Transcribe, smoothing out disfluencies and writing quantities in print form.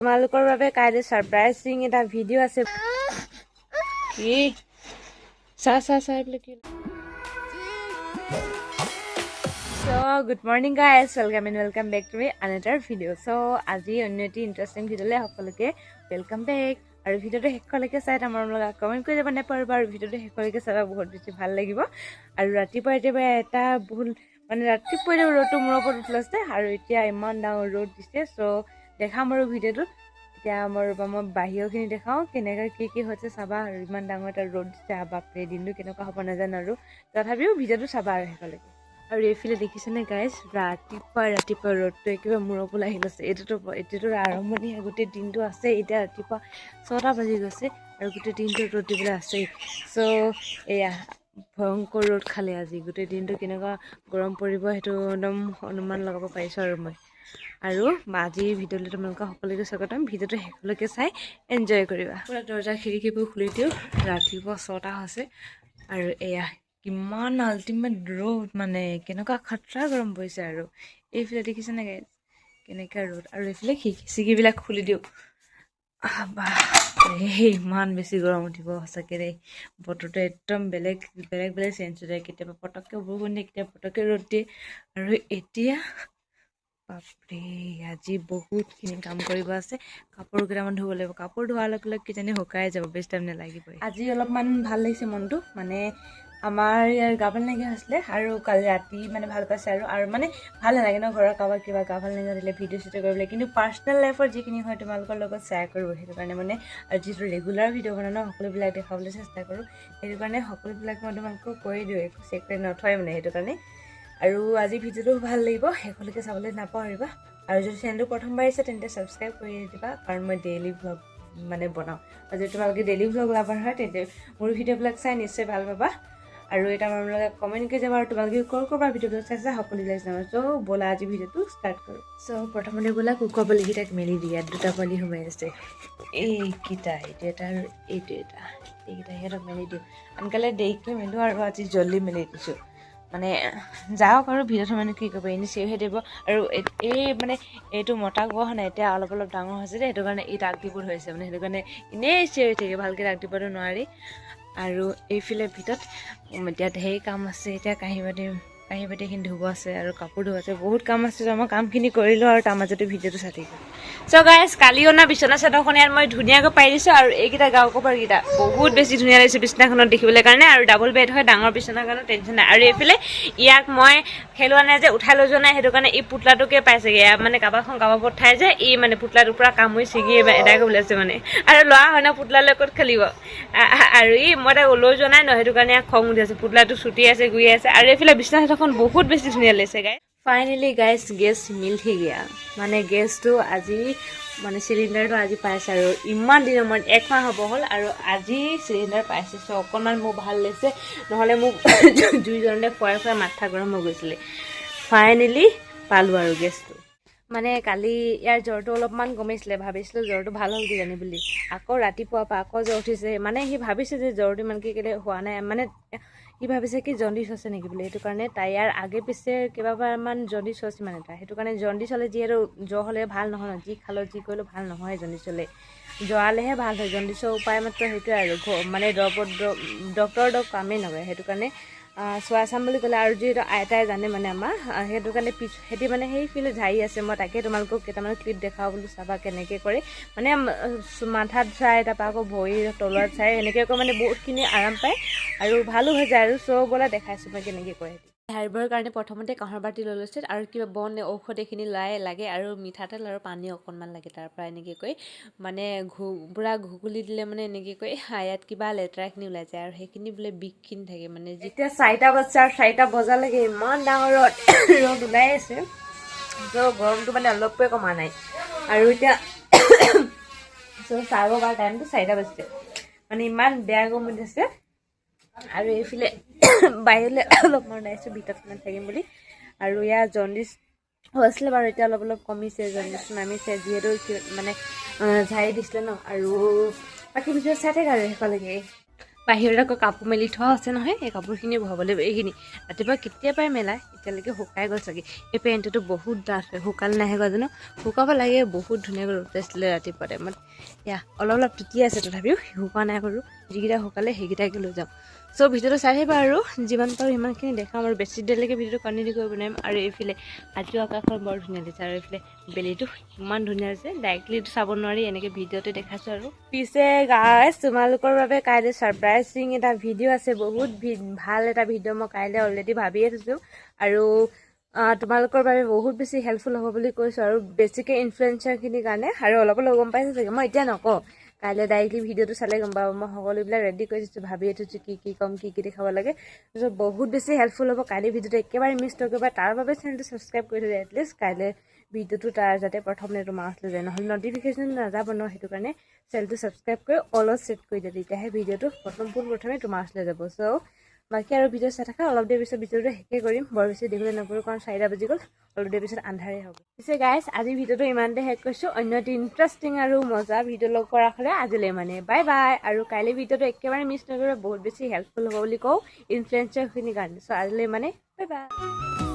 তোমালোকৰ বাবে কাইলৈ সাৰপ্ৰাইজিং এটা ভিডিঅ' আছে কি চা এইবিলাক কি So good morning guys, welcome back to another video. So আজি অন্য এটি ইন্টারেস্টিং ভিডিওলে সকলোকে ওয়েলকাম ব্যাক আৰু ভিডিওটো শেষলৈকে চাই আমাৰ লগত কমেন্ট কৰি যাব নেপাহৰিবা আৰু ভিডিওটো শেষলৈকে চাবা বহুত বেছি ভাল লাগিব আৰু ৰাতিপুৱা এটা বহুত মানে ৰাতিপুৱা ৰ'দটো মোৰ ওপৰত উঠিছে আৰু এতিয়া ইমান ডাঙৰ ৰ'দ দিছে সো দেখাম আৰু ভিডিওটো এতিয়া মই বাহিৰখিনি দেখাও কেনেকৈ কি হৈছে চাবা আৰু ইমান ডাঙৰ এটা ৰ'দ দিছে বাপৰে দিনটো কেনেকুৱা হ'ব নাজানো আৰু তথাপিও ভিডিওটো চাবা আৰু শেষলৈকে আৰু এইফালে দেখিছেনে গাইজ ৰাতিপুৱা ৰ'দটো একেবাৰে মূৰৰ ওপৰত আহি গৈছে এতিয়াতো আৰম্ভণি গোটেই দিনটো আছে এতিয়া ৰাতিপুৱা 6টা বাজি গৈছে আৰু গোটেই দিনটো ৰ'দ দিবলৈ আছেই চ' এয়া ভয়ংকৰ ৰ'দ খালে আজি গোটেই দিনটো কেনেকুৱা গৰম পৰিব সেইটো একদম অনুমান লগাব পাৰিছোঁ আৰু মই আৰু আজি ভিডিঅ'লৈ তোমালোকক সকলোকে স্বাগতম ভিডিঅ'টো শেষলৈকে চাই এনজয় কৰিবা পুৰা দৰ্জা খিৰিকীবোৰ খুলি দিওঁ ৰাতিপুৱা 6টা হৈছে আৰু এয়া কিমান আল্টিমেট ৰ'দ মানে কেনেকুৱা খাতৰা গৰম পৰিছে আৰু এইফালে দেখিছেনে গাইজ কেনেকুৱা ৰ'দ আৰু এইফালে খিৰিকীবিলাক খুলি দিওঁ ইমান বেছি গৰম উঠিব সঁচাকৈ দেই বতৰটো একদম বেলেগ চেঞ্জ হৈ যায় কেতিয়াবা পটককৈ বৰষুণ দিয়ে কেতিয়াবা পটককৈ ৰ'দ দিয়ে আৰু এতিয়া বাপৰে আজি বহুতখিনি কাম কৰিব আছে কাপোৰ কেইটামান ধুব লাগিব কাপোৰ ধোৱাৰ লগে লগে কিজানি শুকাই যাব বেছি টাইম নালাগিবই আজি অলপমান ভাল লাগিছে মনটো মানে আমাৰ ইয়াৰ গা ভাল নাইকিয়া হৈছিলে আৰু কালি ৰাতি মানে ভাল পাইছে আৰু মানে ভাল নালাগে ন ঘৰৰ কাৰোবাৰ কিবা গা ভাল নাইকিয়া দিলে ভিডিঅ' কৰিবলৈ কিন্তু পাৰ্চনেল লাইফৰ যিখিনি হয় তোমালোকৰ লগত শ্বেয়াৰ কৰোঁ সেইটো কাৰণে মানে আৰু যিটো ৰেগুলাৰ ভিডিঅ' বনাওঁ ন সকলোবিলাক দেখাবলৈ চেষ্টা কৰোঁ সেইটো কাৰণে সকলোবিলাক মই তোমালোকক কৈ দিওঁ একো চেক্ৰেট নথয় মানে সেইটো কাৰণে আৰু আজি ভিডিঅ'টো ভাল লাগিব শেষলৈকে চাবলৈ নাপাহৰিবা আৰু যদি চেনেলটো প্ৰথমবাৰ আহিছে তেন্তে ছাবস্ক্ৰাইব কৰি দিবা কাৰণ মই ডেইলি ভ্লগ মানে বনাওঁ আৰু যদি তোমালোকে ডেইলি ভ্লগ লাভাৰ হয় তেন্তে মোৰ ভিডিঅ'বিলাক চাই নিশ্চয় ভাল পাবা আৰু এটা মোৰ লগত কমেণ্ট কৰি যাবা আৰু তোমালোকে ক'ৰবাৰ ভিডিঅ'বিলাক চাইছা সকলোবিলাক জানো চ' ব'লা আজি ভিডিঅ'টো ষ্টাৰ্ট কৰোঁ চ' প্ৰথমতে ব'লা কুকুৰ পোৱালিকেইটাক মেলি দিয়া দুটা পোৱালি সোমাই আছে এইকেইটা এইটো এটা আৰু এইটো এটা এইকেইটা সিহঁতক মেলি দিওঁ আনকালে দেৰিকৈ মেলোঁ আৰু আজি জল্দি মেলি দিছোঁ মানে যাওক আৰু ভিডিঅ'টো মানে কি কৰিব এনেই চেভহে দিব আৰু এই মানে এইটো মতা কুকুৰ নাই এতিয়া অলপ ডাঙৰ হৈছে যে সেইটো কাৰণে ই ডাক দিব ধৰিছে মানে সেইটো কাৰণে এনেই চেভ হৈ থাকে ভালকৈ ডাক দিবতো নোৱাৰি আৰু এইফালে ভিতৰত এতিয়া ঢেৰ কাম আছে এতিয়া কাঁহী বাতিখিনি ধুব আছে আৰু কাপোৰ ধুব আছে বহুত কাম আছে মই কামখিনি কৰিলোঁ আৰু তাৰ মাজতে ভিডিঅ'টো চাই থাকিম চ' গাইজ কালি অনা বিচনা চাদৰখন ইয়াত মই ধুনীয়াকৈ পাই দিছোঁ আৰু এইকেইটা গাঁও কভাৰকেইটা বহুত বেছি ধুনীয়া লাগিছে বিচনাখনত দেখিবলৈ কাৰণে আৰু ডাবল বেড হয় ডাঙৰ বিচনাৰ কাৰণে টেনশ্যন নাই আৰু এইফালে ইয়াক মই খেলোৱা নাই যে উঠাই লৈ যোৱা নাই সেইটো কাৰণে ই পুতলাটোকে পাইছেগৈ মানে কাৰোবাৰ পঠাই যে ই মানে পুতলাটোৰ পৰা কামুৰি ছিগি এদাই কৰিবলৈ আছে মানে আৰু ল'ৰা হয় ন পুতলালৈ ক'ত খেলিব আৰু মই তাক লৈ যোৱা নাই ন সেইটো কাৰণে খং উঠি আছে পুতলাটো চুটি আছে গুৰি আছে আৰু এইফালে বিচনা চাদৰখন বহুত বেছি ধুনীয়া লাগিছে গাই ফাইনেলি গাইজ গেছ মিল থৈ গিয়া মানে গেছটো আজি মানে চিলিণ্ডাৰটো আজি পাইছে আৰু ইমান দিনৰ মূৰত 1 মাহ হ'ব হ'ল আৰু আজি চিলিণ্ডাৰ পাইছে চ' অকণমান মোৰ ভাল লাগিছে নহ'লে মোক দুইজনতে খুৱাই মাথা গৰম হৈ গৈছিলে ফাইনেলি পালোঁ আৰু গেছটো মানে কালি ইয়াৰ জ্বৰটো অলপমান কমিছিলে ভাবিছিলোঁ জ্বৰটো ভাল হ'ল কিজানি বুলি আকৌ ৰাতিপুৱাৰ পৰা আকৌ জ্বৰ উঠিছে মানে সি ভাবিছে যে জ্বৰটো ইমানকৈ কেলৈ হোৱা নাই মানে সি ভাবিছে কি জণ্ডিছ হৈছে নেকি বুলি সেইটো কাৰণে তাই ইয়াৰ আগে পিছে কেইবাবাৰমান জণ্ডিছ হৈছে মানে তাই সেইটো কাৰণে জণ্ডিছ হ'লে যিহেতু জ্বৰ হ'লে ভাল নহয় যি খালেও যি কৰিলেও ভাল নহয় জণ্ডিছ হ'লে জ্বৰালেহে ভাল হয় জণ্ডিছৰ উপায় মাত্ৰ সেইটোৱে আৰু মানে ডক্টৰৰ দৰৱ কামেই নকৰে সেইটো কাৰণে চোৱা চাম বুলি ক'লে আৰু যিহেতু আইতাই জানে মানে আমাৰ সেইটো কাৰণে সিহঁতি মানে সেইফালে ঝাৰি আছে মই তাকে তোমালোকক কেইটামান ক্লিপ দেখাওঁ বুলি চাবা কেনেকৈ কৰে মানে মাথাত চাই তাৰপৰা আকৌ ভৰিৰ তলত চাই এনেকৈ কৰি মানে বহুতখিনি আৰাম পায় আৰু ভালো হৈ যায় আৰু চ' ব'লা দেখাইছোঁ মই কেনেকৈ কৰে হাৰিবৰ কাৰণে প্ৰথমতে কাঁহৰ বাতি লৈ লৈছে আৰু কিবা বন ঔষধ এইখিনি লাগে আৰু মিঠাতেল আৰু পানী অকণমান লাগে তাৰপৰা এনেকৈ কৰি মানে পূৰা ঘুগুলি দিলে মানে এনেকৈ কৰি ইয়াত কিবা লেতেৰাখিনি ওলাই যায় আৰু সেইখিনি বোলে বিষখিনি থাকে মানে যেতিয়া 4টা বাজছে আৰু 4টা বজালৈকে ইমান ডাঙৰ ৰ'দ ওলাই আছে ত' গৰমটো মানে অলপকৈ কমা নাই আৰু এতিয়া চ' চাব পৰা টাইমটো 4টা বাজিছে মানে ইমান বেয়া গৰম উঠিছে আৰু এইফালে বাহিৰলৈ অলপমান ওলাইছোঁ ভিতৰত থাকিম বুলি আৰু ইয়াৰ জণ্ডিছ হৈছিলে বাৰু এতিয়া অলপ কমিছে জণ্ডিছ নামিছে যিহেতু মানে ঝাৰি দিছিলে ন আৰু বাকী ভিডিঅ' চাই থাকে আৰু সেইফালেকে বাহিৰত আকৌ কাপোৰ মেলি থোৱা আছে নহয় এই কাপোৰখিনি বহাব লাগিব এইখিনি ৰাতিপুৱা কেতিয়াবাই মেলাই এতিয়ালৈকে শুকাই গ'ল চাগে এই পেণ্টটো বহুত ডাঠ হয় শুকালে নাহে গৈ জানো শুকাব লাগে বহুত ধুনীয়াকৈ ৰ'দ আছিলে ৰাতিপুৱা টাইমত এয়া অলপ অলপ তিতি আছে তথাপিও শুকুৱা নাই বাৰু যিকেইটা শুকালে সেইকেইটাকে লৈ যাওঁ চ' ভিডিঅ'টো চাই থাকিবা আৰু যিমান পাৰোঁ সিমানখিনি দেখাম আৰু বেছি দেৰিলৈকে ভিডিঅ'টো কণ্টিনিউ কৰিব নোৱাৰিম আৰু এইফালে আজিও আকাশখন বৰ ধুনীয়া দিছে আৰু এইফালে বেলিটো ইমান ধুনীয়া হৈছে ডাইৰেক্টলিটো চাব নোৱাৰি এনেকৈ ভিডিঅ'তে দেখাইছোঁ আৰু পিছে গাইজ তোমালোকৰ বাবে কাইলৈ ছাৰপ্ৰাইজিং এটা ভিডিঅ' আছে বহুত ভাল এটা ভিডিঅ' মই কাইলৈ অলৰেডি ভাবিয়ে থৈছোঁ আৰু তোমালোকৰ বাবে বহুত বেছি হেল্পফুল হ'ব বুলি কৈছোঁ আৰু বেছিকৈ ইনফ্লুৱেঞ্চাৰখিনিৰ কাৰণে আৰু অলপ অলপ গম পাইছোঁ চাগে মই এতিয়া নকওঁ কাইলৈ ডাইৰেক্টলি ভিডিঅ'টো চালে গম পাব মই সকলোবিলাক ৰেডি কৰি থৈছোঁ ভাবিয়ে থৈছোঁ কি ক'ম কি দেখাব লাগে তাৰপিছত বহুত বেছি হেল্পফুল হ'ব কাইলৈ ভিডিঅ'টো একেবাৰে মিছ নকৰিবা তাৰ বাবে চেনেলটো ছাবস্ক্ৰাইব কৰি থৈ এটলিষ্ট কাইলৈ ভিডিঅ'টো তাৰ যাতে প্ৰথমতে তোমাৰ ওচৰলৈ যায় নহ'লে নটিফিকেশ্যন নাযাব ন সেইটো কাৰণে চেনেলটো ছাবস্ক্ৰাইব কৰি অলপ ছেট কৰি দিয়া তেতিয়াহে ভিডিঅ'টো পোনপ্ৰথমে তোমাৰ ওচৰলৈ যাব চ' বাকী আৰু ভিডিঅ' চাই থাকা অলপ দেৰি পিছত ভিডিঅ'টো শেষে কৰিম বৰ বেছি দেখিবলৈ নকৰোঁ কাৰণ 4টা বাজি গ'ল অলপ দেৰি পিছত আন্ধাৰে হ'ব পিছে গাইজ আজি ভিডিঅ'টো ইমানতে শেষ কৰিছোঁ অন্য এটি ইণ্টাৰেষ্টিং আৰু মজা ভিডিঅ' লগ কৰা হ'লে আজিলৈ মানে বাই বাই আৰু কাইলৈ ভিডিঅ'টো একেবাৰে মিছ নকৰিবা বহুত বেছি হেল্পফুল হ'ব বুলি কওঁ ইনফ্লুৱেঞ্চাৰখিনিৰ কাৰণে চ' আজিলৈ মানে বাই বাই